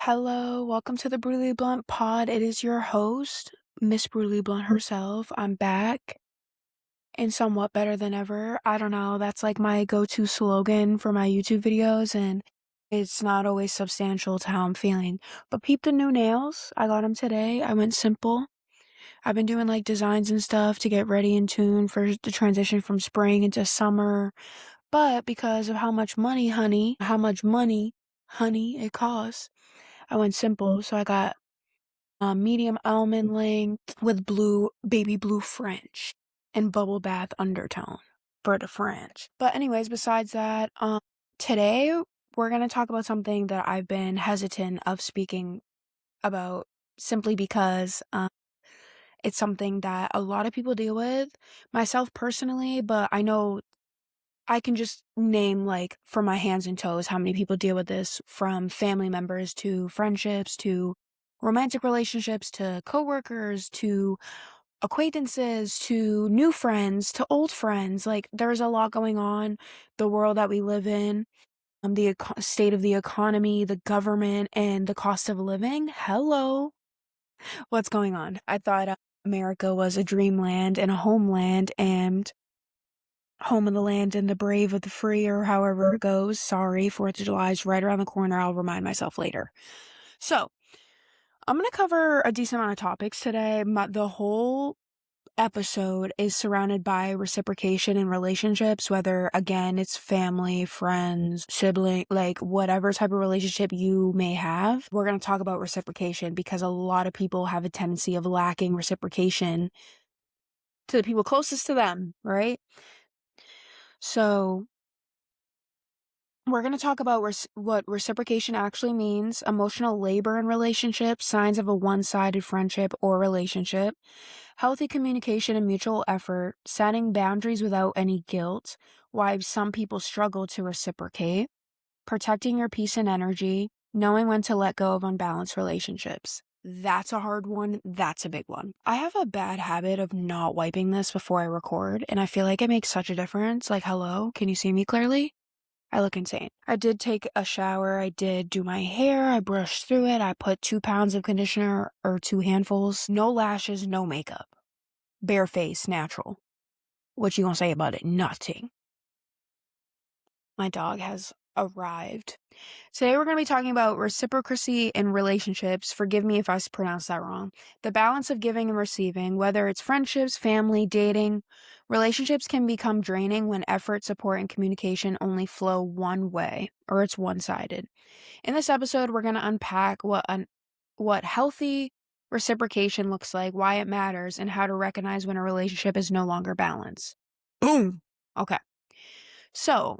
Hello, welcome to the Brutally Blunt Pod. It is your host, Miss Brutally Blunt herself. I'm back and somewhat better than ever. I don't know, that's like my go-to slogan for my YouTube videos, and it's not always substantial to how I'm feeling. But peep the new nails. I got them today. I went simple. I've been doing like designs and stuff to get ready in tune for the transition from spring into summer. But because of how much money, honey, it costs, I went simple. So I got medium almond length with baby blue French and bubble bath undertone for the French. But anyways, besides that, today we're gonna talk about something that I've been hesitant of speaking about simply because it's something that a lot of people deal with, myself personally, but I know I can just name, like, from my hands and toes how many people deal with this, from family members to friendships to romantic relationships to coworkers to acquaintances to new friends to old friends. Like, there's a lot going on. The world that we live in, the state of the economy, the government, and the cost of living. Hello. What's going on? I thought America was a dreamland and a homeland and home of the land and the brave of the free, or however it goes. Sorry, 4th of July is right around the corner. I'll remind myself later. So, I'm going to cover a decent amount of topics today. The whole episode is surrounded by reciprocation in relationships, whether, again, it's family, friends, sibling, like whatever type of relationship you may have. We're going to talk about reciprocation because a lot of people have a tendency of lacking reciprocation to the people closest to them, right? So, we're going to talk about what reciprocation actually means, emotional labor in relationships, signs of a one-sided friendship or relationship, healthy communication and mutual effort, setting boundaries without any guilt, why some people struggle to reciprocate, protecting your peace and energy, knowing when to let go of unbalanced relationships. That's a hard one. That's a big one. I have a bad habit of not wiping this before I record, and I feel like it makes such a difference. Like, hello, can you see me clearly? I look insane. I did take a shower. I did do my hair. I brushed through it. I put 2 pounds of conditioner, or 2 handfuls. No lashes, no makeup. Bare face, natural. What you gonna say about it? Nothing. My dog has arrived. Today we're going to be talking about reciprocity in relationships. Forgive me if I pronounced that wrong. The balance of giving and receiving, whether it's friendships, family, dating. Relationships can become draining when effort, support, and communication only flow one way, or it's one-sided. In this episode, we're going to unpack what healthy reciprocation looks like, why it matters, and how to recognize when a relationship is no longer balanced. Boom! Okay. So,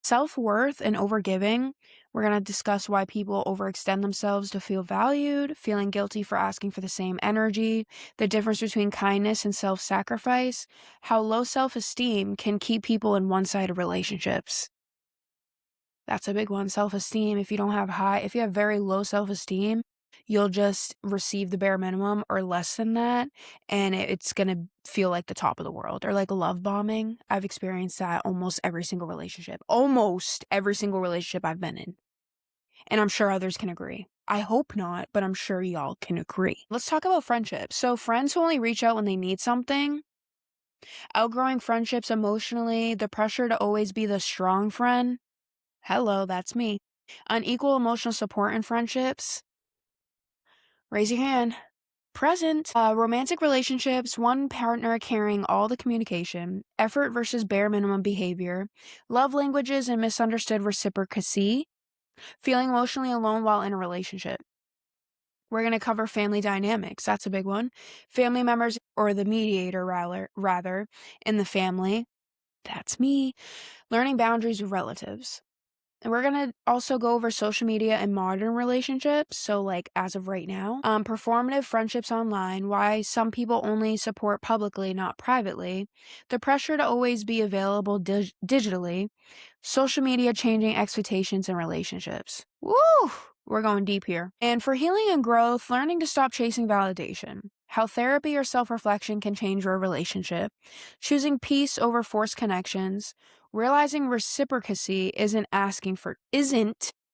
self-worth and overgiving, we're going to discuss why people overextend themselves to feel valued, feeling guilty for asking for the same energy, the difference between kindness and self-sacrifice, how low self-esteem can keep people in one-sided relationships. That's a big one, self-esteem. If you have very low self-esteem, you'll just receive the bare minimum or less than that, and it's gonna feel like the top of the world. Or like love bombing. I've experienced that almost every single relationship. Almost every single relationship I've been in. And I'm sure others can agree. I hope not, but I'm sure y'all can agree. Let's talk about friendships. So friends who only reach out when they need something, outgrowing friendships emotionally, the pressure to always be the strong friend. Hello, that's me. Unequal emotional support in friendships. Raise your hand. Present. Romantic relationships, one partner carrying all the communication, effort versus bare minimum behavior, love languages and misunderstood reciprocity, feeling emotionally alone while in a relationship. We're going to cover family dynamics. That's a big one. Family members, or the mediator rather, in the family. That's me. Learning boundaries with relatives. And we're going to also go over social media and modern relationships. So like as of right now, performative friendships online, why some people only support publicly, not privately, the pressure to always be available digitally, social media changing expectations in relationships. Woo! We're going deep here. And for healing and growth, learning to stop chasing validation, how therapy or self-reflection can change your relationship, choosing peace over forced connections, realizing reciprocity isn't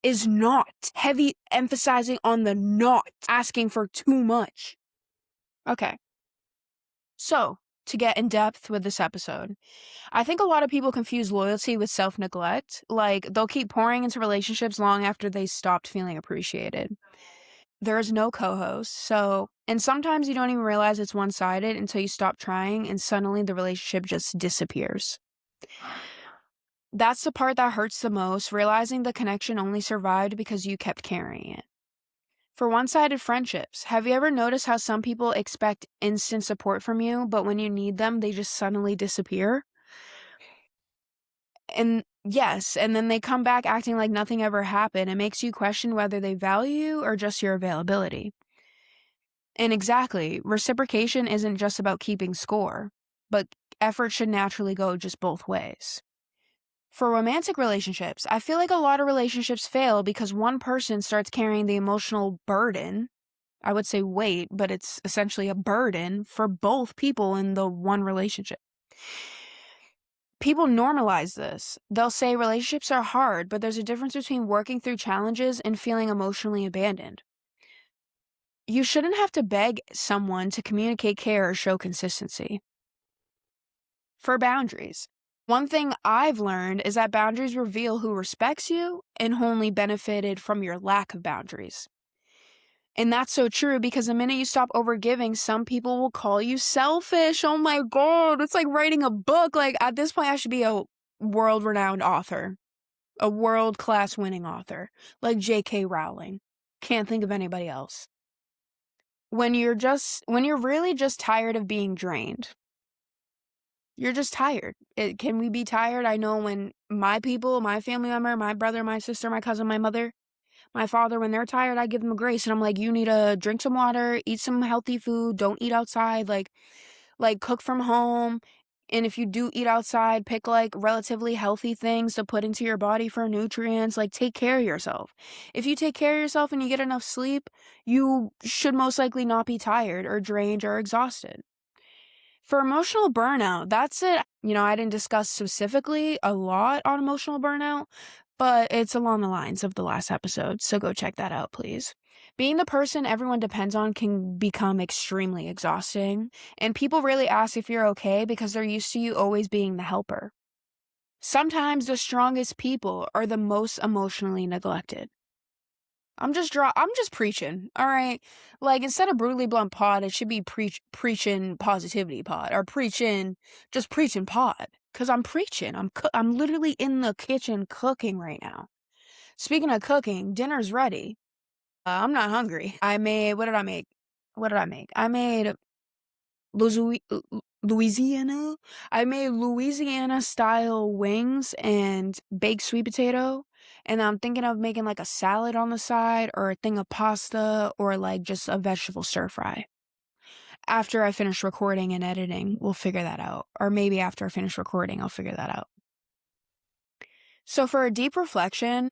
is not. Heavy emphasizing on the not, asking for too much. Okay. So, to get in depth with this episode, I think a lot of people confuse loyalty with self-neglect. Like, they'll keep pouring into relationships long after they stopped feeling appreciated. There is no co-host, and sometimes you don't even realize it's one-sided until you stop trying and suddenly the relationship just disappears. That's the part that hurts the most, realizing the connection only survived because you kept carrying it. For one-sided friendships, have you ever noticed how some people expect instant support from you, but when you need them, they just suddenly disappear? And yes, and then they come back acting like nothing ever happened. It makes you question whether they value you or just your availability. And exactly, reciprocation isn't just about keeping score, but effort should naturally go just both ways. For romantic relationships, I feel like a lot of relationships fail because one person starts carrying the emotional burden. I would say weight, but it's essentially a burden for both people in the one relationship. People normalize this. They'll say relationships are hard, but there's a difference between working through challenges and feeling emotionally abandoned. You shouldn't have to beg someone to communicate care or show consistency. For boundaries, one thing I've learned is that boundaries reveal who respects you and who only benefited from your lack of boundaries. And that's so true because the minute you stop overgiving, some people will call you selfish. Oh my God, it's like writing a book. Like, at this point, I should be a world-renowned author, a world-class winning author, like J.K. Rowling. Can't think of anybody else. When you're really just tired of being drained, you're just tired. Can we be tired? I know when my people, my family member, my brother, my sister, my cousin, my mother, my father, when they're tired, I give them a grace. And I'm like, you need to drink some water, eat some healthy food, don't eat outside, like cook from home. And if you do eat outside, pick like relatively healthy things to put into your body for nutrients. Like, take care of yourself. If you take care of yourself and you get enough sleep, you should most likely not be tired or drained or exhausted. For emotional burnout, that's it. I didn't discuss specifically a lot on emotional burnout, but it's along the lines of the last episode, so go check that out, please. Being the person everyone depends on can become extremely exhausting, and people really ask if you're okay because they're used to you always being the helper. Sometimes the strongest people are the most emotionally neglected. I'm just preaching, all right? Like, instead of brutally blunt pod, it should be preaching positivity pod, or just preaching pod. Cause I'm preaching. I'm literally in the kitchen cooking right now. Speaking of cooking, dinner's ready. I'm not hungry. What did I make? I made Louisiana. I made Louisiana style wings and baked sweet potato. And I'm thinking of making like a salad on the side or a thing of pasta or like just a vegetable stir fry. After I finish recording and editing, we'll figure that out. Or maybe after I finish recording, I'll figure that out. So for a deep reflection,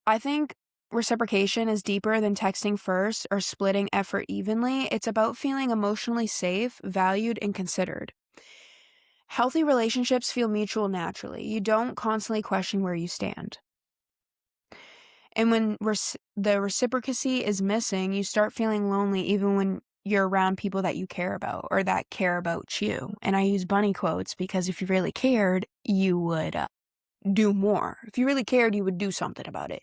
I think reciprocation is deeper than texting first or splitting effort evenly. It's about feeling emotionally safe, valued, and considered. Healthy relationships feel mutual naturally. You don't constantly question where you stand. And when the reciprocity is missing, you start feeling lonely even when you're around people that you care about or that care about you. And I use bunny quotes because if you really cared, you would do more. If you really cared, you would do something about it.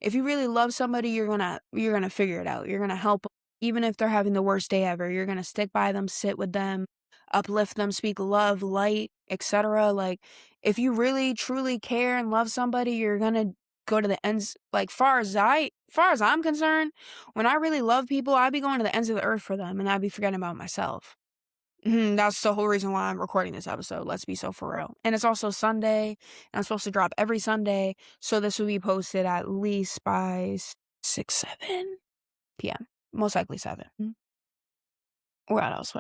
If you really love somebody, you're gonna figure it out. You're gonna help them, even if they're having the worst day ever. You're gonna stick by them, sit with them, uplift them, speak love, light, etc. Like, if you really truly care and love somebody, you're gonna go to the ends. Like, far as I'm concerned, when I really love people, I'd be going to the ends of the earth for them, and I'd be forgetting about myself. That's the whole reason why I'm recording this episode. Let's be so for real. And it's also Sunday, and I'm supposed to drop every Sunday, so this will be posted at least by 6, 7 p.m. Most likely 7. What else?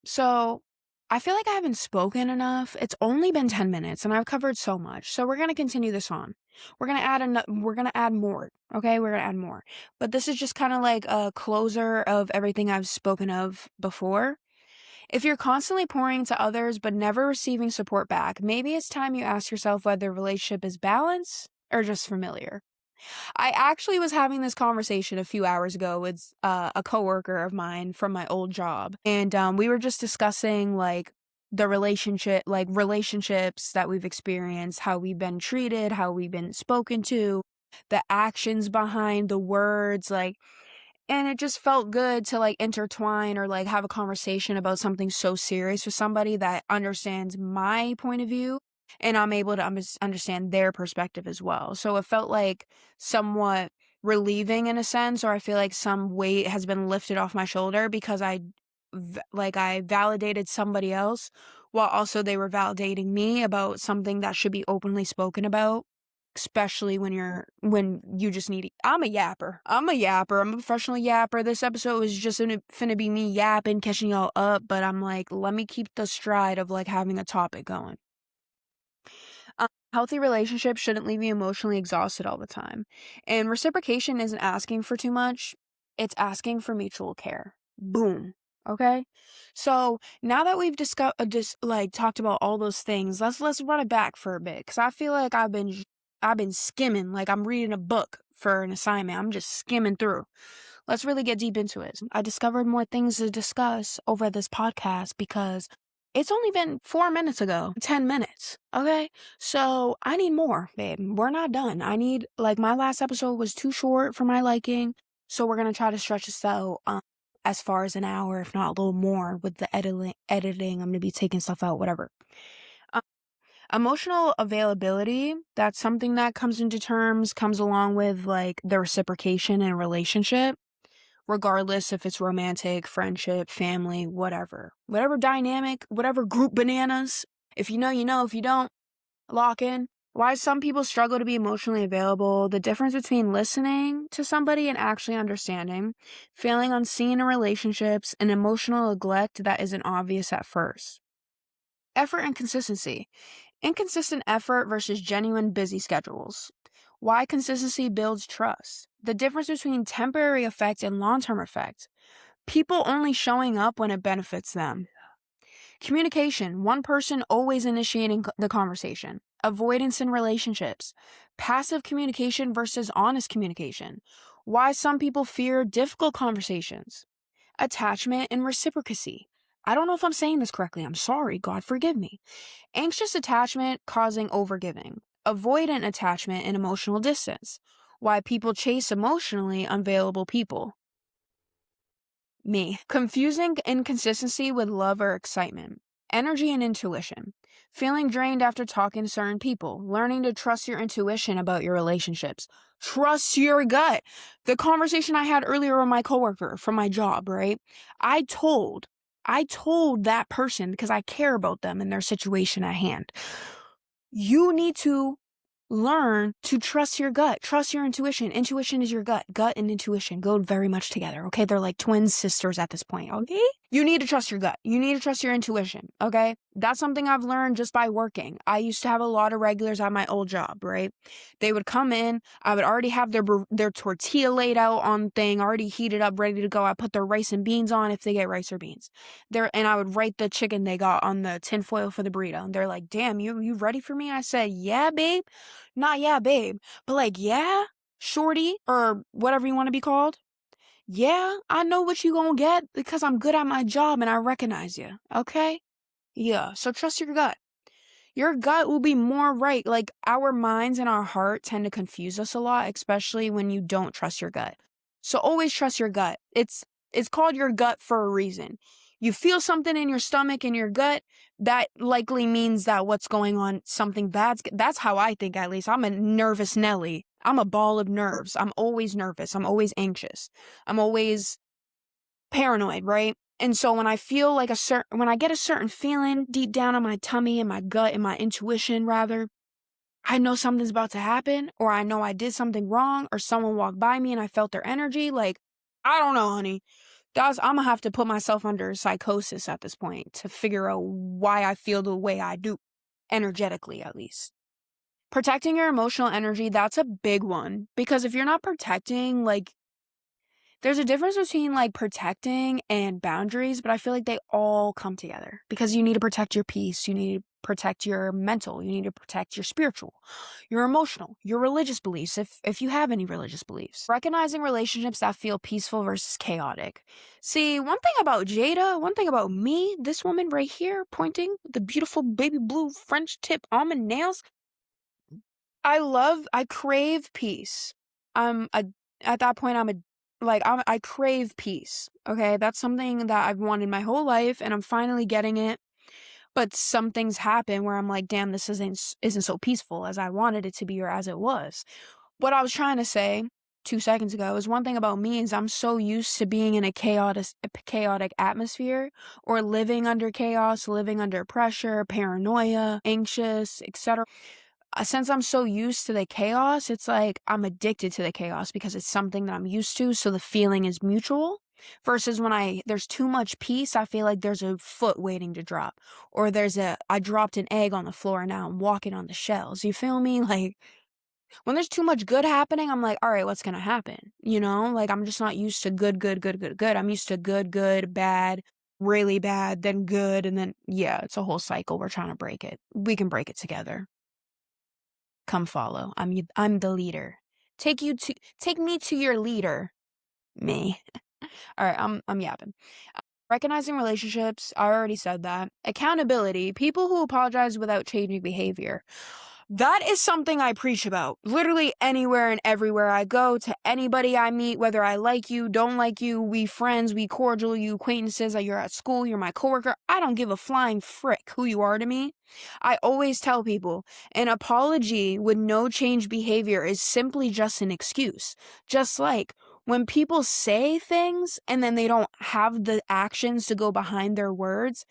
So, I feel like I haven't spoken enough. It's only been 10 minutes, and I've covered so much. So we're gonna continue this on. We're gonna add more. Okay, we're gonna add more. But this is just kind of like a closer of everything I've spoken of before. If you're constantly pouring into others but never receiving support back, maybe it's time you ask yourself whether the relationship is balanced or just familiar. I actually was having this conversation a few hours ago with a coworker of mine from my old job, and we were just discussing like relationships that we've experienced, how we've been treated, how we've been spoken to, the actions behind the words, like, and it just felt good to like intertwine or like have a conversation about something so serious with somebody that understands my point of view and I'm able to understand their perspective as well. So it felt like somewhat relieving in a sense, or I feel like some weight has been lifted off my shoulder because I validated somebody else while also they were validating me about something that should be openly spoken about. Especially when you just need I'm a yapper. I'm a yapper. I'm a professional yapper. This episode was just finna be me yapping, catching y'all up, but I'm like, let me keep the stride of like having a topic going. Healthy relationships shouldn't leave you emotionally exhausted all the time. And reciprocation isn't asking for too much, it's asking for mutual care. Boom. Okay? So now that we've just like talked about all those things, let's run it back for a bit. Cause I feel like I've been skimming, like I'm reading a book for an assignment. I'm just skimming through. Let's really get deep into it. I discovered more things to discuss over this podcast because it's only been 4 minutes ago, 10 minutes. Okay. So I need more, babe. We're not done. like, my last episode was too short for my liking. So we're going to try to stretch this out as far as an hour, if not a little more with the editing. I'm going to be taking stuff out, whatever. Um, Emotional availability, that's something that comes along with like the reciprocation in a relationship, regardless if it's romantic, friendship, family, whatever. Whatever dynamic, whatever group bananas. If you know, you know. If you don't, lock in. Why some people struggle to be emotionally available, the difference between listening to somebody and actually understanding, feeling unseen in relationships, and emotional neglect that isn't obvious at first. Effort and consistency. Inconsistent effort versus genuine busy schedules. Why consistency builds trust. The difference between temporary effect and long-term effect. People only showing up when it benefits them. Communication. One person always initiating the conversation. Avoidance in relationships. Passive communication versus honest communication. Why some people fear difficult conversations. Attachment and reciprocity. I don't know if I'm saying this correctly. I'm sorry. God forgive me. Anxious attachment causing overgiving. Avoidant attachment and emotional distance. Why people chase emotionally unavailable people. Me. Confusing inconsistency with love or excitement. Energy and intuition. Feeling drained after talking to certain people. Learning to trust your intuition about your relationships. Trust your gut. The conversation I had earlier with my coworker from my job, right? I told that person, because I care about them and their situation at hand. You need to learn to trust your gut. Trust your intuition. Intuition is your gut. Gut and intuition go very much together, okay? They're like twin sisters at this point, okay? You need to trust your gut. You need to trust your intuition, okay? That's something I've learned just by working. I used to have a lot of regulars at my old job, right? They would come in. I would already have their tortilla laid out on thing, already heated up, ready to go. I put their rice and beans on if they get rice or beans. And I would write the chicken they got on the tin foil for the burrito. And they're like, damn, you ready for me? I said, yeah, babe. Not yeah, babe, but like, yeah, shorty, or whatever you want to be called. Yeah, I know what you gonna get because I'm good at my job and I recognize you, okay? Yeah, so trust your gut. Your gut will be more right. Like, our minds and our heart tend to confuse us a lot, especially when you don't trust your gut. So always trust your gut. It's called your gut for a reason. You feel something in your stomach and your gut, that likely means that what's going on, something bad's. That's how I think, at least. I'm a nervous Nelly. I'm a ball of nerves. I'm always nervous. I'm always anxious. I'm always paranoid, right? And so when I feel like when I get a certain feeling deep down in my tummy and my gut and my intuition, rather, I know something's about to happen, or I know I did something wrong, or someone walked by me and I felt their energy. Like, I don't know, honey. I'm gonna have to put myself under psychosis at this point to figure out why I feel the way I do, energetically at least. Protecting your emotional energy, that's a big one. Because if you're not protecting, like, there's a difference between like protecting and boundaries, but I feel like they all come together because you need to protect your peace. You need to protect your mental, you need to protect your spiritual, your emotional, your religious beliefs, if you have any religious beliefs. Recognizing relationships that feel peaceful versus chaotic. See, one thing about Jada, one thing about me, this woman right here pointing the beautiful baby blue French tip almond nails, I crave peace. I'm a at that point I crave peace. Okay? That's something that I've wanted my whole life and I'm finally getting it. But some things happen where I'm like, "Damn, this isn't so peaceful as I wanted it to be or as it was." What I was trying to say 2 seconds ago is one thing about me is I'm so used to being in a chaotic atmosphere or living under chaos, living under pressure, paranoia, anxious, etc. Since I'm so used to the chaos, it's like I'm addicted to the chaos because it's something that I'm used to, so the feeling is mutual. Versus when there's too much peace, I feel like there's a foot waiting to drop, or I dropped an egg on the floor and now I'm walking on the shells. You feel me? Like when there's too much good happening, I'm like, all right, what's gonna happen? You know, like I'm just not used to good, good, good, good, good. I'm used to good, good, bad, really bad, then good, and then yeah, it's a whole cycle. We're trying to break it. We can break it together. Come follow. I'm the leader. Take me to your leader. Me. All right, I'm yapping. Recognizing relationships, I already said that. Accountability, people who apologize without changing behavior. That is something I preach about. Literally anywhere and everywhere I go, to anybody I meet, whether I like you, don't like you, we friends, we cordial, you acquaintances, you're at school, you're my coworker. I don't give a flying frick who you are to me. I always tell people an apology with no change behavior is simply just an excuse. Just like when people say things and then they don't have the actions to go behind their words,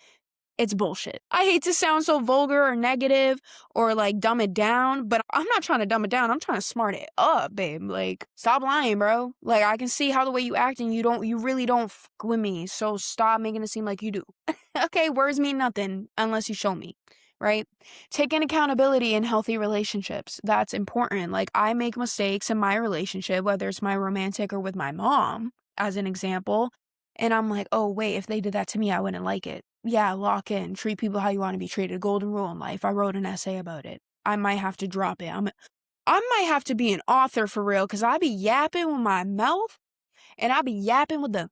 it's bullshit. I hate to sound so vulgar or negative or like dumb it down, but I'm not trying to dumb it down. I'm trying to smart it up, babe. Like, stop lying, bro. Like, I can see how the way you act and you really don't fuck with me. So stop making it seem like you do. Okay, words mean nothing unless you show me, right? Taking accountability in healthy relationships. That's important. Like, I make mistakes in my relationship, whether it's my romantic or with my mom, as an example. And I'm like, oh, wait, if they did that to me, I wouldn't like it. Yeah, lock in. Treat people how you want to be treated. Golden rule in life. I wrote an essay about it. I might have to drop it. I might have to be an author for real because I be yapping with my mouth and I be yapping with the.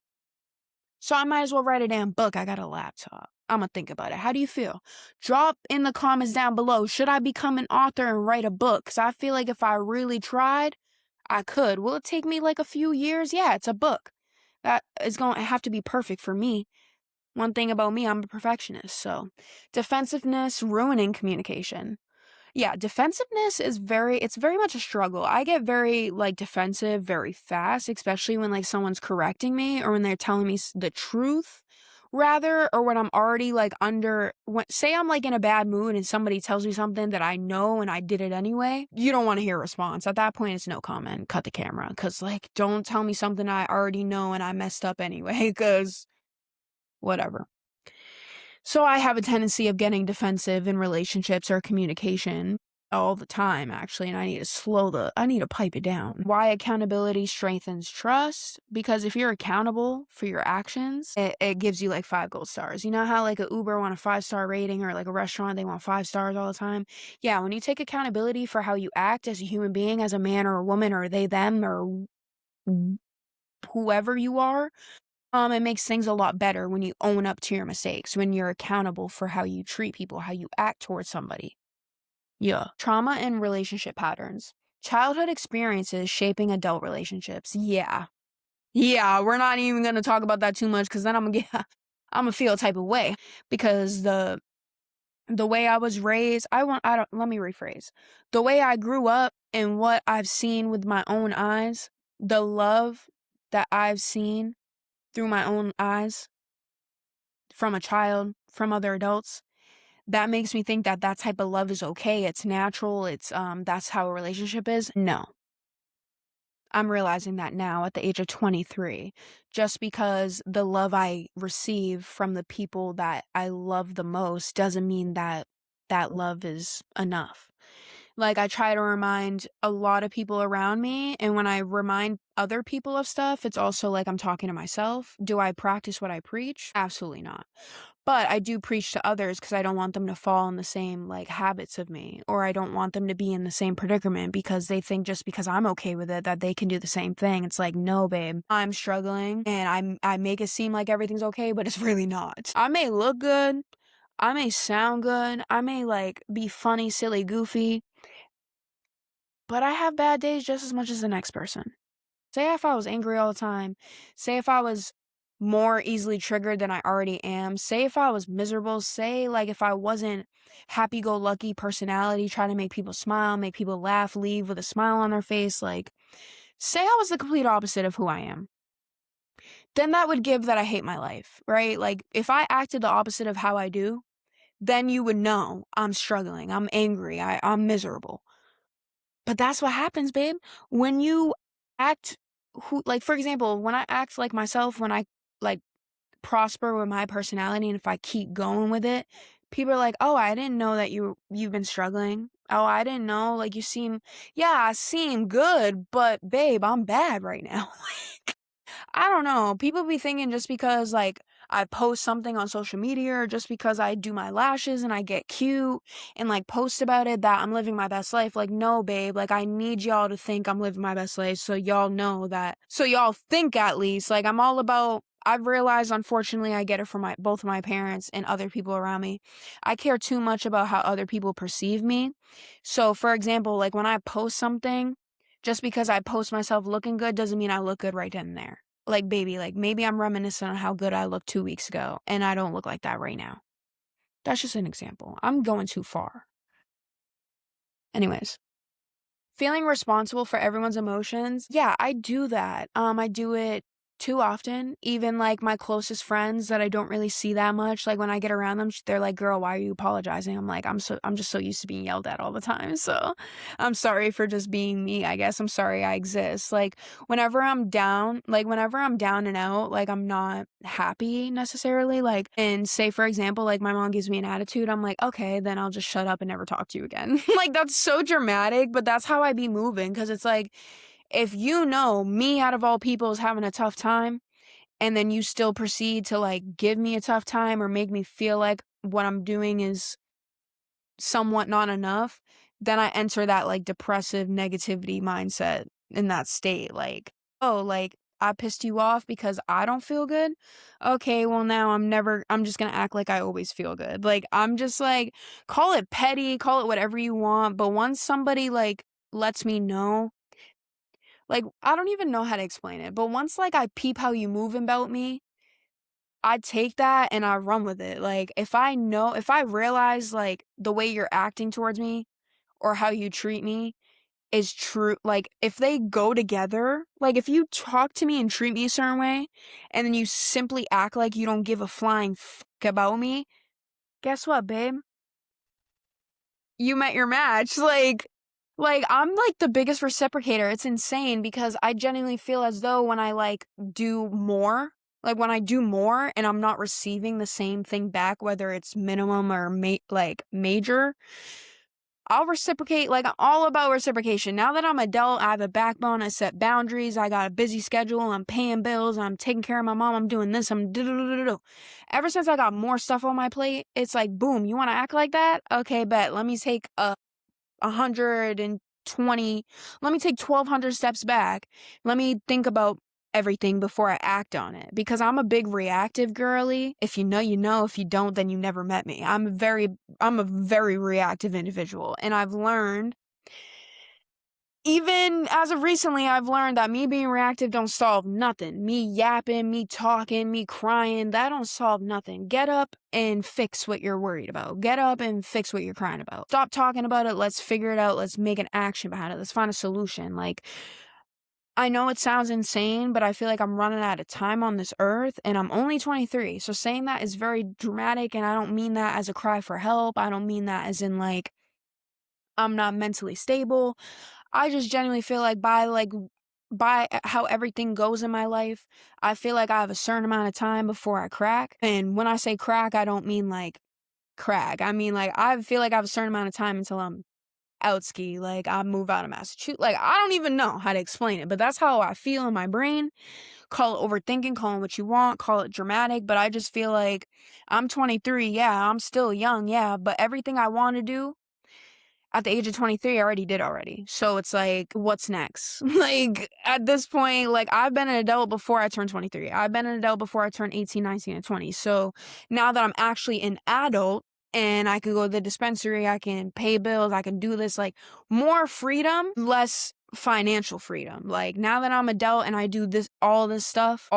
So I might as well write a damn book. I got a laptop. I'm going to think about it. How do you feel? Drop in the comments down below. Should I become an author and write a book? Because I feel like if I really tried, I could. Will it take me like a few years? Yeah, it's a book. That is going to have to be perfect for me. One thing about me, I'm a perfectionist. So defensiveness, ruining communication. Yeah, defensiveness it's very much a struggle. I get very like defensive very fast, especially when like someone's correcting me or when they're telling me the truth rather, or when I'm already like say I'm like in a bad mood and somebody tells me something that I know and I did it anyway. You don't want to hear a response. At that point, it's no comment. Cut the camera. Cause like, don't tell me something I already know and I messed up anyway. Cause whatever. So I have a tendency of getting defensive in relationships or communication all the time, actually, and I need to pipe it down. Why accountability strengthens trust? Because if you're accountable for your actions, it gives you like 5 gold stars. You know how like a Uber want a 5-star rating or like a restaurant, they want 5 stars all the time? Yeah, when you take accountability for how you act as a human being, as a man or a woman, or they, them, or whoever you are, it makes things a lot better when you own up to your mistakes, when you're accountable for how you treat people, how you act towards somebody. Yeah. Trauma and relationship patterns. Childhood experiences shaping adult relationships. Yeah. Yeah, we're not even going to talk about that too much because then I'm gonna feel a type of way because the way I was raised, let me rephrase. The way I grew up and what I've seen with my own eyes, the love that I've seen through my own eyes from a child, from other adults, that makes me think that that type of love is okay. It's natural. That's how a relationship is. No. I'm realizing that now at the age of 23, just because the love I receive from the people that I love the most doesn't mean that that love is enough. Like, I try to remind a lot of people around me, and when I remind other people of stuff, it's also like I'm talking to myself. Do I practice what I preach? Absolutely not. But I do preach to others because I don't want them to fall in the same, like, habits of me, or I don't want them to be in the same predicament because they think just because I'm okay with it that they can do the same thing. It's like, "No, babe, I'm struggling, and I make it seem like everything's okay, but it's really not." I may look good, I may sound good, I may, like, be funny, silly, goofy, but I have bad days just as much as the next person. Say if I was angry all the time, say if I was more easily triggered than I already am, say if I was miserable, say like if I wasn't happy-go-lucky personality, trying to make people smile, make people laugh, leave with a smile on their face, like say I was the complete opposite of who I am. Then that would give that I hate my life, right? Like if I acted the opposite of how I do, then you would know I'm struggling, I'm angry, I'm miserable. But that's what happens, babe. When you act like, for example, when I act like myself, when I, like, prosper with my personality, and if I keep going with it, people are like, "Oh, I didn't know that you've been struggling. Oh, I didn't know, like, yeah, I seem good, but babe, I'm bad right now." Like, I don't know. People be thinking just because, like, I post something on social media or just because I do my lashes and I get cute and, like, post about it that I'm living my best life. Like, no, babe. Like, I need y'all to think I'm living my best life so y'all know that. So y'all think at least. Like, I'm all about. I've realized, unfortunately, I get it from both my parents and other people around me. I care too much about how other people perceive me. So, for example, like when I post something, just because I post myself looking good doesn't mean I look good right then and there. Like, baby, like, maybe I'm reminiscent on how good I looked 2 weeks ago, and I don't look like that right now. That's just an example. I'm going too far. Anyways. Feeling responsible for everyone's emotions? Yeah, I do that. I do it too often. Even, like, my closest friends that I don't really see that much, like, when I get around them, they're like, "Girl, why are you apologizing?" I'm like, I'm just so used to being yelled at all the time, so I'm sorry for just being me, I guess. I'm sorry I exist. Like, whenever I'm down and out, like, I'm not happy necessarily, like and say, for example, like, my mom gives me an attitude, I'm like, "Okay, then I'll just shut up and never talk to you again." Like, that's so dramatic, but that's how I be moving. Because it's like, if you know me out of all people is having a tough time, and then you still proceed to, like, give me a tough time or make me feel like what I'm doing is somewhat not enough, then I enter that, like, depressive negativity mindset in that state, like, "Oh, like, I pissed you off because I don't feel good? Okay, well, now I'm just gonna act like I always feel good." Like, I'm just like, call it petty, call it whatever you want, but once somebody, like, lets me know, like, I don't even know how to explain it, but once, like, I peep how you move about me, I take that and I run with it. Like, if I realize, like, the way you're acting towards me or how you treat me is true, like, if they go together, like, if you talk to me and treat me a certain way, and then you simply act like you don't give a flying fuck about me, guess what, babe? You met your match. Like, I'm, like, the biggest reciprocator. It's insane because I genuinely feel as though when I, like, do more, when I do more and I'm not receiving the same thing back, whether it's minimum or major, I'll reciprocate. Like, I'm all about reciprocation. Now that I'm adult, I have a backbone, I set boundaries, I got a busy schedule, I'm paying bills, I'm taking care of my mom, I'm doing this, I'm do. Ever since I got more stuff on my plate, it's like, boom, you wanna act like that? Okay, bet. Let me take 120, let me take 1,200 steps back. Let me think about everything before I act on it because I'm a big reactive girly. If you know, you know. If you don't, then you never met me. I'm a very reactive individual, and I've learned, even as of recently, I've learned that me being reactive don't solve nothing. Me yapping, me talking, me crying, that don't solve nothing. Get up and fix what you're worried about. Get up and fix what you're crying about. Stop talking about it. Let's figure it out. Let's make an action behind it. Let's find a solution. Like, I know it sounds insane, but I feel like I'm running out of time on this earth, and I'm only 23. So saying that is very dramatic, and I don't mean that as a cry for help. I don't mean that as in, like, I'm not mentally stable. I just genuinely feel like by how everything goes in my life, I feel like I have a certain amount of time before I crack. And when I say crack, I don't mean like crack. I mean, like, I feel like I have a certain amount of time until I'm outski, like I move out of Massachusetts. Like I don't even know how to explain it, but that's how I feel in my brain. Call it overthinking, call it what you want, call it dramatic, but I just feel like I'm 23, yeah, I'm still young, yeah, but everything I want to do at the age of 23, I already did already. So it's like, what's next? Like, at this point, like, I've been an adult before I turned 23. I've been an adult before I turned 18, 19, and 20. So now that I'm actually an adult and I can go to the dispensary, I can pay bills, I can do this, like, more freedom, less financial freedom. Like, now that I'm adult and I do this, all this stuff,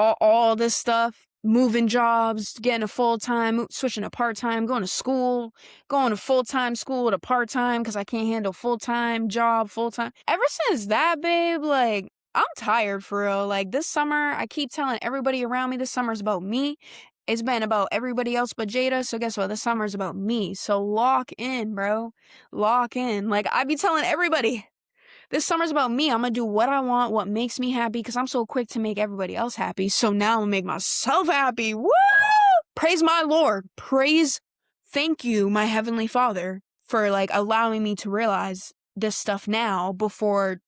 moving jobs, getting a full-time, switching to part-time, going to school, going to full-time school to part-time because I can't handle full-time job, full-time. Ever since that, babe, like, I'm tired for real. Like, this summer, I keep telling everybody around me this summer's about me. It's been about everybody else but Jada, so guess what? This summer's about me. So lock in, bro. Lock in. Like, I be telling everybody, this summer's about me. I'm gonna do what I want, what makes me happy, because I'm so quick to make everybody else happy. So now I'm gonna make myself happy. Woo! Praise my Lord. Thank you, my Heavenly Father, for like allowing me to realize this stuff now before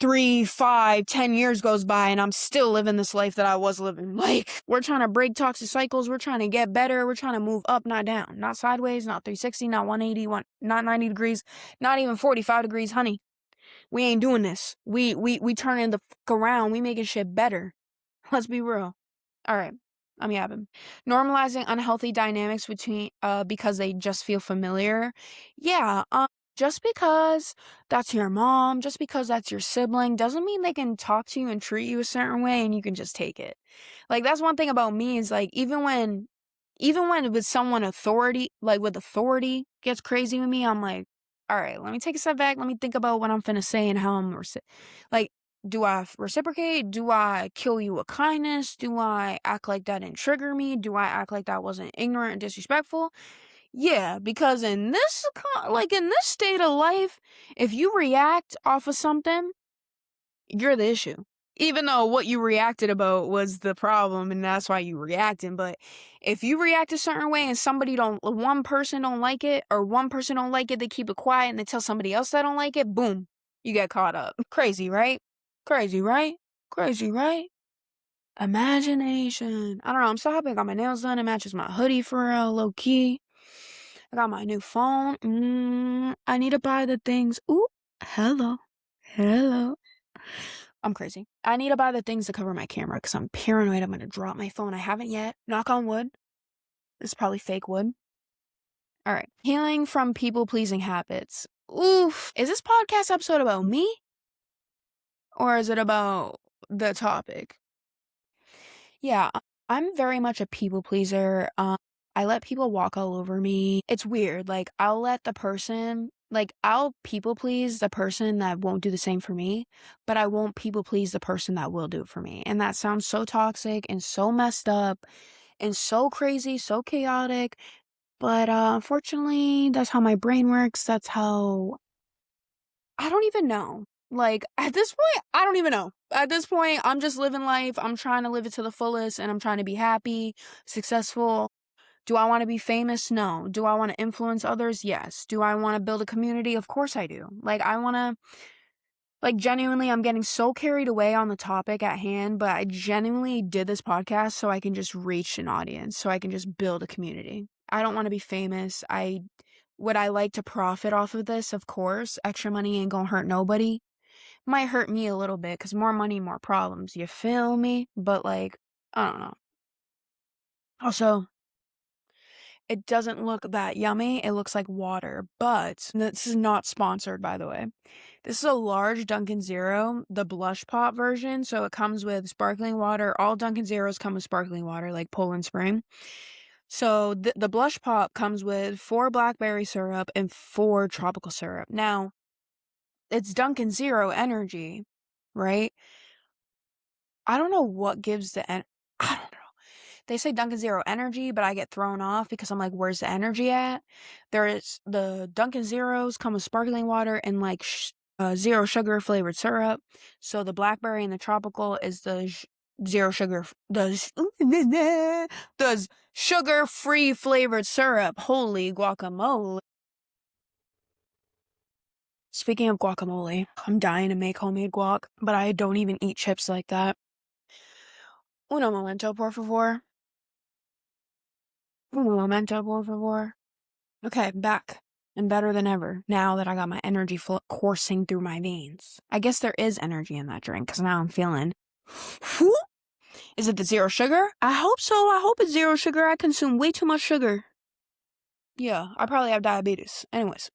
3, 5, 10 years goes by and I'm still living this life that I was living. Like, we're trying to break toxic cycles. We're trying to get better. We're trying to move up, not down. Not sideways, not 360, not 180, not 90 degrees, not even 45 degrees, honey. We ain't doing this. We turning the fuck around. We making shit better. Let's be real. All right. I'm yapping. Normalizing unhealthy dynamics between because they just feel familiar. Yeah, just because that's your mom, just because that's your sibling doesn't mean they can talk to you and treat you a certain way and you can just take it. Like that's one thing about me is like even when with someone authority, like with authority gets crazy with me, I'm like, all right, let me take a step back. Let me think about what I'm finna say and how like, do I reciprocate? Do I kill you with kindness? Do I act like that didn't trigger me? Do I act like that wasn't ignorant and disrespectful? Yeah, because in this state of life, if you react off of something, you're the issue. Even though what you reacted about was the problem and that's why you reacting, but if you react a certain way and one person don't like it, or one person don't like it, they keep it quiet and they tell somebody else that don't like it, boom, you get caught up. Crazy, right? Crazy, right? Crazy, right? Imagination. I don't know, I'm so happy I got my nails done. It matches my hoodie for real, low key. I got my new phone. I need to buy the things. Ooh, hello. Hello. I'm crazy. I need to buy the things to cover my camera because I'm paranoid I'm going to drop my phone. I haven't yet. Knock on wood. This is probably fake wood. All right. Healing from people-pleasing habits. Oof. Is this podcast episode about me? Or is it about the topic? Yeah, I'm very much a people pleaser. I let people walk all over me. It's weird. Like, I'll people please the person that won't do the same for me, but I won't people please the person that will do it for me. And that sounds so toxic and so messed up and so crazy, so chaotic. But unfortunately, that's how my brain works. That's how I don't even know. Like, at this point, I don't even know. At this point, I'm just living life. I'm trying to live it to the fullest and I'm trying to be happy, successful. Do I want to be famous? No. Do I want to influence others? Yes. Do I want to build a community? Of course I do. Genuinely, I'm getting so carried away on the topic at hand, but I genuinely did this podcast so I can just reach an audience, so I can just build a community. I don't want to be famous. Would I like to profit off of this? Of course. Extra money ain't gonna hurt nobody. Might hurt me a little bit because more money, more problems. You feel me? But like, I don't know. Also, it doesn't look that yummy. It looks like water, but this is not sponsored, by the way. This is a large Dunkin' Zero, the blush pop version. So it comes with sparkling water. All Dunkin' Zeros come with sparkling water, like Poland Spring. So the blush pop comes with 4 blackberry syrup and 4 tropical syrup. Now, it's Dunkin' Zero energy, right? I don't know what gives I don't know. They say Dunkin' Zero energy, but I get thrown off because I'm like, where's the energy at? There's the Dunkin' Zeros come with sparkling water and like zero sugar flavored syrup. So the blackberry and the tropical is the zero sugar, the sugar free flavored syrup. Holy guacamole. Speaking of guacamole, I'm dying to make homemade guac, but I don't even eat chips like that. Uno momento, por favor. Uno momento, por favor. Okay, back and better than ever now that I got my energy coursing through my veins. I guess there is energy in that drink because now I'm feeling. Whew. Is it the zero sugar? I hope so. I hope it's zero sugar. I consume way too much sugar. Yeah, I probably have diabetes. Anyways,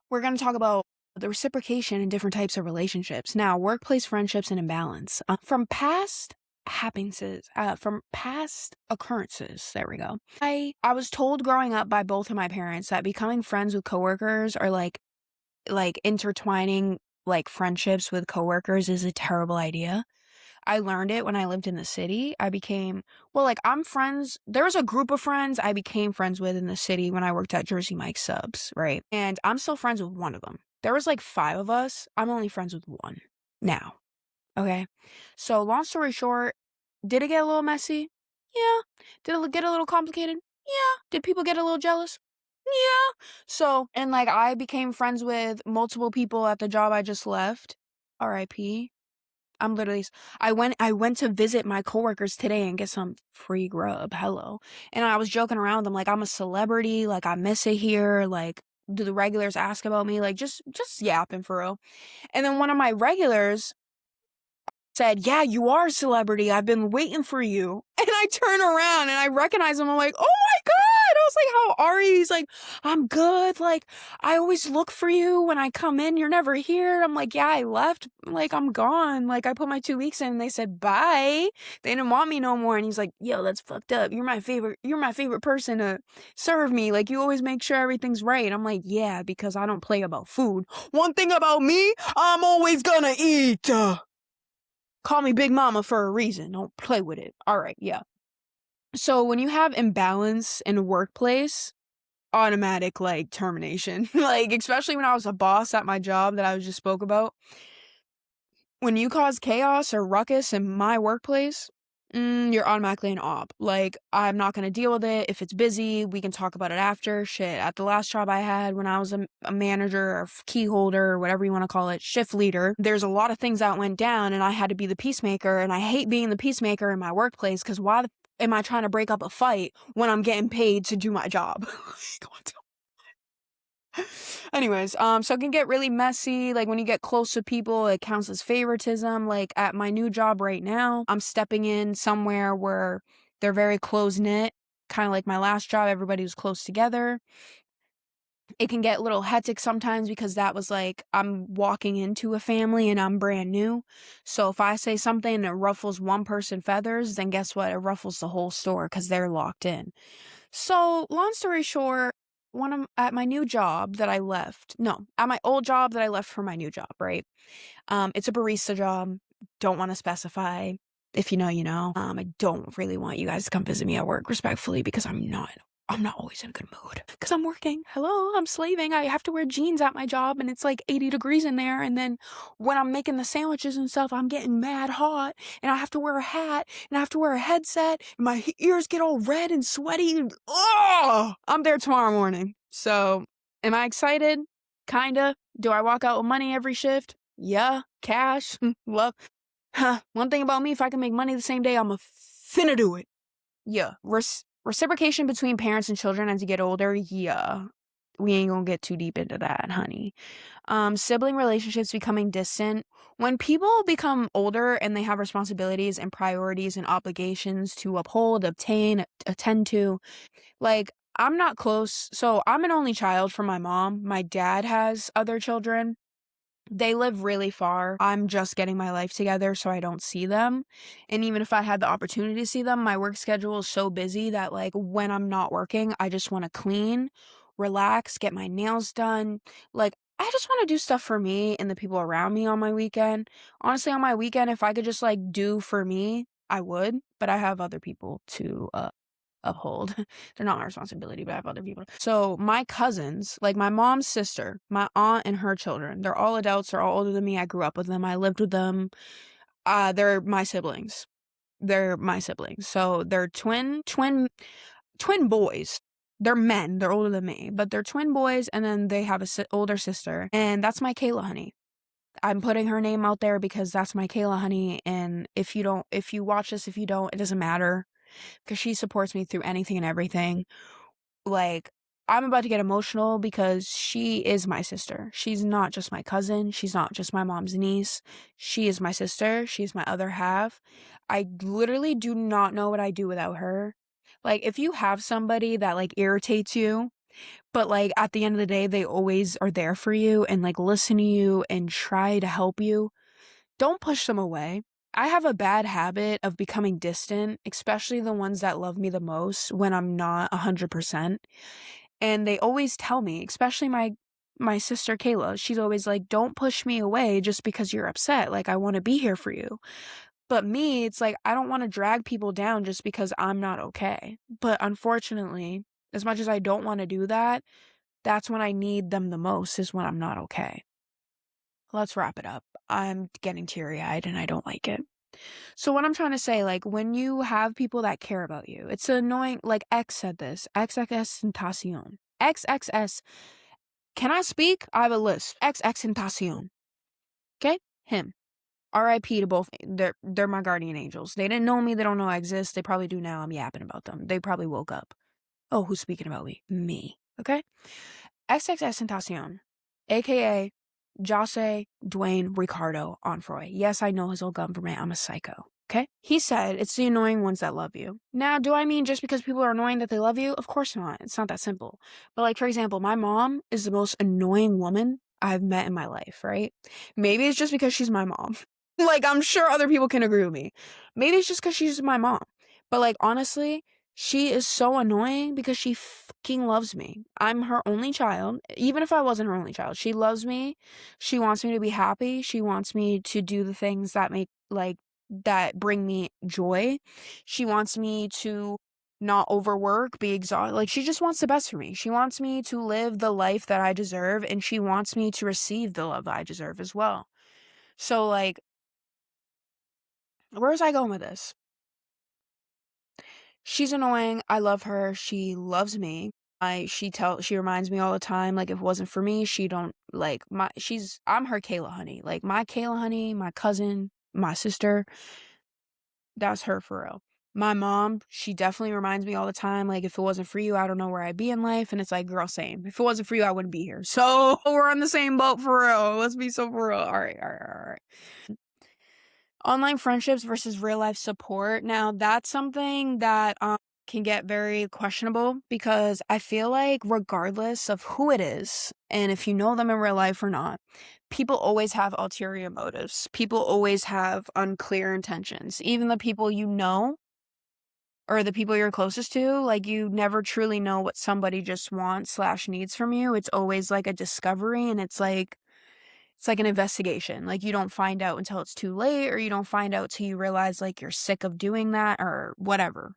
we're going to talk about the reciprocation in different types of relationships. Now, workplace friendships and imbalance. From past happenings, from past occurrences, there we go. I was told growing up by both of my parents that becoming friends with coworkers or like intertwining like friendships with coworkers is a terrible idea. I learned it when I lived in the city. I'm friends. There was a group of friends I became friends with in the city when I worked at Jersey Mike's Subs, right? And I'm still friends with one of them. There was like 5 of us. I'm only friends with one now. Okay. So long story short, did it get a little messy? Yeah. Did it get a little complicated? Yeah. Did people get a little jealous? Yeah. So, and like I became friends with multiple people at the job I just left. RIP. I'm literally I went to visit my coworkers today and get some free grub. Hello. And I was joking around with them like I'm a celebrity, like I miss it here, like do the regulars ask about me? Like just yapping for real. And then one of my regulars said, "Yeah, you are a celebrity. I've been waiting for you." And I turn around and I recognize him. I'm like, "Oh my God." I was like, "How are you?" He's like, "I'm good. Like, I always look for you when I come in. You're never here." I'm like, "Yeah, I left. Like, I'm gone. Like, I put my 2 weeks in and they said bye. They didn't want me no more." And he's like, "Yo, that's fucked up. You're my favorite person to serve me. Like, you always make sure everything's right." I'm like, "Yeah, because I don't play about food. One thing about me, I'm always gonna eat." Call me Big Mama for a reason. Don't play with it. All right, yeah. So when you have imbalance in a workplace, automatic like termination. Like especially when I was a boss at my job that I just spoke about. When you cause chaos or ruckus in my workplace, you're automatically an op. Like, I'm not gonna deal with it. If it's busy, we can talk about it after. Shit, at the last job I had when I was a manager or key holder or whatever you want to call it, shift leader, there's a lot of things that went down and I had to be the peacemaker. And I hate being the peacemaker in my workplace because am I trying to break up a fight when I'm getting paid to do my job? Anyways, so it can get really messy. Like when you get close to people, it counts as favoritism. Like at my new job right now, I'm stepping in somewhere where they're very close knit. Kind of like my last job, everybody was close together. It can get a little hectic sometimes because that was like I'm walking into a family and I'm brand new. So if I say something that ruffles one person's feathers, then guess what? It ruffles the whole store because they're locked in. So, long story short, at my new job that I left, no, at my old job that I left for my new job, right? It's a barista job. Don't want to specify. If you know, you know. I don't really want you guys to come visit me at work respectfully because I'm not always in a good mood because I'm working. Hello, I'm slaving. I have to wear jeans at my job and it's like 80 degrees in there. And then when I'm making the sandwiches and stuff, I'm getting mad hot and I have to wear a hat and I have to wear a headset and my ears get all red and sweaty. Oh, I'm there tomorrow morning. So am I excited? Kinda. Do I walk out with money every shift? Yeah. Cash. Well, one thing about me, if I can make money the same day, I'm a finna do it. Yeah. Reciprocation between parents and children as you get older, yeah. We ain't gonna get too deep into that, honey. Sibling relationships becoming distant. When people become older and they have responsibilities and priorities and obligations to uphold, obtain, attend to, like, I'm not close. So I'm an only child from my mom. My dad has other children. They live really far. I'm just getting my life together, so I don't see them. And even if I had the opportunity to see them, my work schedule is so busy that, like, when I'm not working, I just want to clean, relax, get my nails done. Like, I just want to do stuff for me and the people around me on my weekend. Honestly, on my weekend, if I could just, like, do for me, I would. But I have other people to, uphold. They're not my responsibility, but I have other people. So my cousins, like my mom's sister, my aunt and her children, they're all adults, they're all older than me. I grew up with them. I lived with them. They're my siblings. They're my siblings. So they're twin boys. They're men, they're older than me, but they're twin boys, and then they have a older sister, and that's my Kayla honey. I'm putting her name out there because that's my Kayla honey, and if you watch this, if you don't, it doesn't matter, because she supports me through anything and everything. Like, I'm about to get emotional because she is my sister. She's not just my cousin. She's not just my mom's niece. She is my sister. She's my other half. I literally do not know what I'd do without her. Like, if you have somebody that, like, irritates you, but, like, at the end of the day, they always are there for you and, like, listen to you and try to help you, don't push them away. I have a bad habit of becoming distant, especially the ones that love me the most when I'm not 100%. And they always tell me, especially my sister Kayla, she's always like, "Don't push me away just because you're upset. Like, I want to be here for you." But me, it's like I don't want to drag people down just because I'm not okay. But unfortunately, as much as I don't want to do that, that's when I need them the most, is when I'm not okay. Let's wrap it up. I'm getting teary-eyed and I don't like it. So what I'm trying to say, like, when you have people that care about you, it's annoying. Like, X said this, XXX Tentacion. XXS. Can I speak? I have a list. XX Tentacion. Okay? Him. RIP to both. They're my guardian angels. They didn't know me. They don't know I exist. They probably do now. I'm yapping about them. They probably woke up. Oh, who's speaking about me? Me. Okay? XXX Tentacion. AKA Jose Dwayne Ricardo Onfroy. Yes, I know his old government. I'm a psycho. Okay? He said it's the annoying ones that love you. Now, do I mean just because people are annoying that they love you? Of course not. It's not that simple. But, like, for example, my mom is the most annoying woman I've met in my life, right? Maybe it's just because she's my mom. Like, I'm sure other people can agree with me. Maybe it's just because she's my mom. But, like, honestly, she is so annoying because she fucking loves me. I'm her only child. Even if I wasn't her only child, she loves me. She wants me to be happy. She wants me to do the things that that bring me joy. She wants me to not overwork, be exhausted. Like, she just wants the best for me. She wants me to live the life that I deserve, and she wants me to receive the love I deserve as well. So, like, where was I going with this? She's annoying. I love her. She loves me. She reminds me all the time, like, if it wasn't for me, she don't, like, I'm her Kayla honey. Like, my Kayla honey, my cousin, my sister, that's her for real. My mom, she definitely reminds me all the time, like, if it wasn't for you, I don't know where I'd be in life. And it's like, girl, same. If it wasn't for you, I wouldn't be here. So we're on the same boat for real. Let's be so for real. All right, all right, all right. Online friendships versus real life support. Now, that's something that can get very questionable, because I feel like regardless of who it is and if you know them in real life or not, people always have ulterior motives. People always have unclear intentions. Even the people you know or the people you're closest to, like, you never truly know what somebody just wants/needs from you. It's always like a discovery, and it's like an investigation. Like, you don't find out until it's too late, or you don't find out till you realize, like, you're sick of doing that or whatever.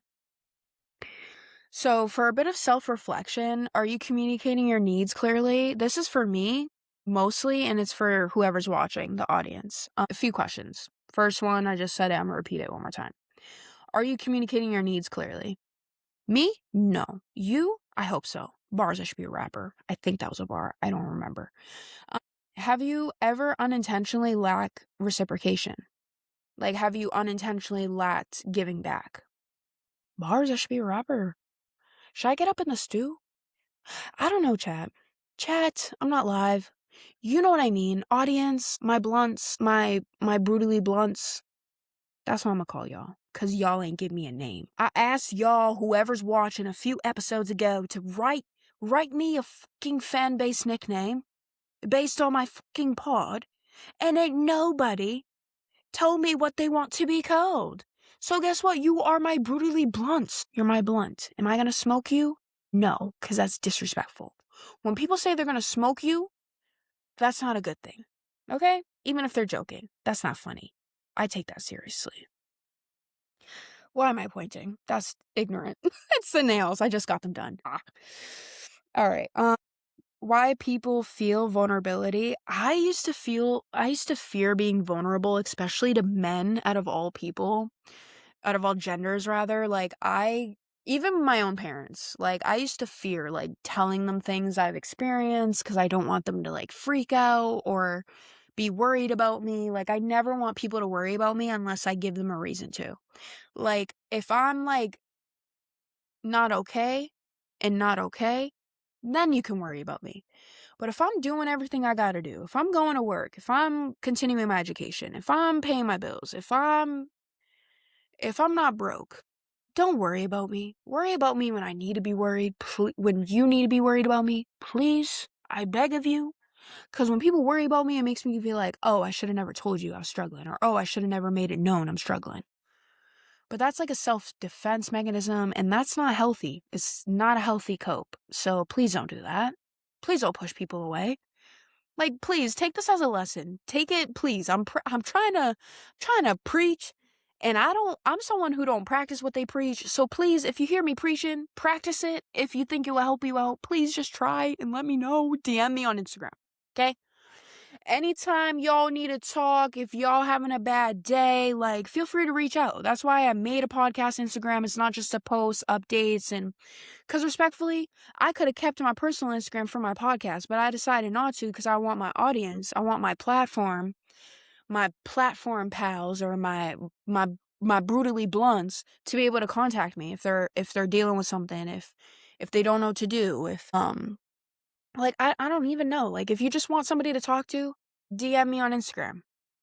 So, for a bit of self-reflection, are you communicating your needs clearly? This is for me, mostly, and it's for whoever's watching, the audience. A few questions. First one, I just said it, I'm gonna repeat it one more time. Are you communicating your needs clearly? Me? No. You? I hope so. Bars, I should be a rapper. I think that was a bar. I don't remember. Have you ever unintentionally lacked reciprocation? Like, have you unintentionally lacked giving back? Bars, I should be a rapper. Should I get up in the stew? I don't know, chat. Chat, I'm not live. You know what I mean. Audience, my blunts, my brutally blunts. That's what I'm gonna call y'all. Cause y'all ain't give me a name. I asked y'all, whoever's watching a few episodes ago, to write me a fucking fan base nickname based on my fucking pod, and ain't nobody told me what they want to be called. So guess what? You are my brutally blunts. You're my blunt. Am I gonna smoke you? No, because that's disrespectful. When people say they're gonna smoke you, that's not a good thing. Okay? Even if they're joking, that's not funny. I take that seriously. Why am I pointing? That's ignorant. It's the nails. I just got them done. All right. Why people feel vulnerability. I used to fear being vulnerable, especially to men, out of all people, out of all genders rather. Like, even my own parents, like, I used to fear, like, telling them things I've experienced because I don't want them to, like, freak out or be worried about me. Like, I never want people to worry about me unless I give them a reason to. Like, if I'm, like, not okay and not okay, then you can worry about me. But if I'm doing everything I gotta do, if I'm going to work, if I'm continuing my education, if I'm paying my bills, if I'm not broke, don't worry about me. Worry about me when I need to be worried, when you need to be worried about me. Please, I beg of you. Because when people worry about me, it makes me feel like, oh, I should have never told you I was struggling, or oh, I should have never made it known I'm struggling. But that's like a self-defense mechanism, and that's not healthy. It's not a healthy cope. So please don't do that. Please don't push people away. Like, please take this as a lesson. Take it, please. I'm trying to preach, and I'm someone who don't practice what they preach. So please, if you hear me preaching, practice it. If you think it will help you out, please just try and let me know. DM me on Instagram. Okay? Anytime y'all need to talk, if y'all having a bad day, like, feel free to reach out. That's why I made a podcast Instagram. It's not just to post updates, and because respectfully, I could have kept my personal Instagram for my podcast, but I decided not to because I want my audience, I want my platform pals, or my brutally blunts to be able to contact me if they're dealing with something, if they don't know what to do, if like, I don't even know. Like, if you just want somebody to talk to, DM me on Instagram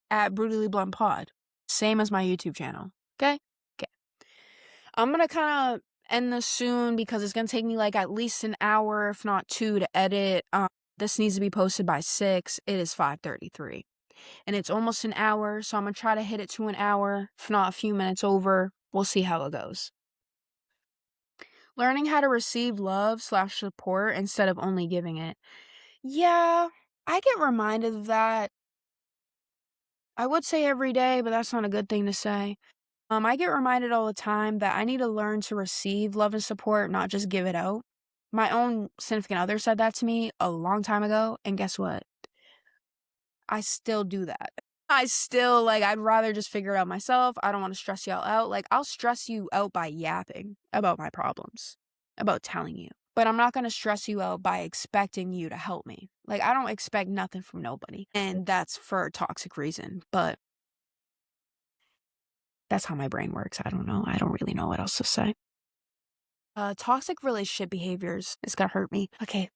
at Brutally Blunt Pod. Same as my YouTube channel. Okay? Okay. I'm gonna kind of end this soon because it's gonna take me like at least an hour, if not two, to edit. This needs to be posted by 6. It is 5:33. And it's almost an hour, so I'm gonna try to hit it to an hour, if not a few minutes over. We'll see how it goes. Learning how to receive love/support instead of only giving it. Yeah, I get reminded of that. I would say every day, but that's not a good thing to say. I get reminded all the time that I need to learn to receive love and support, not just give it out. My own significant other said that to me a long time ago, and guess what? I still do that. I still, like, I'd rather just figure it out myself. I don't want to stress y'all out. Like, I'll stress you out by yapping about my problems, about telling you. But I'm not going to stress you out by expecting you to help me. Like, I don't expect nothing from nobody. And that's for a toxic reason. But that's how my brain works. I don't know. I don't really know what else to say. Toxic relationship behaviors is going to hurt me. Okay.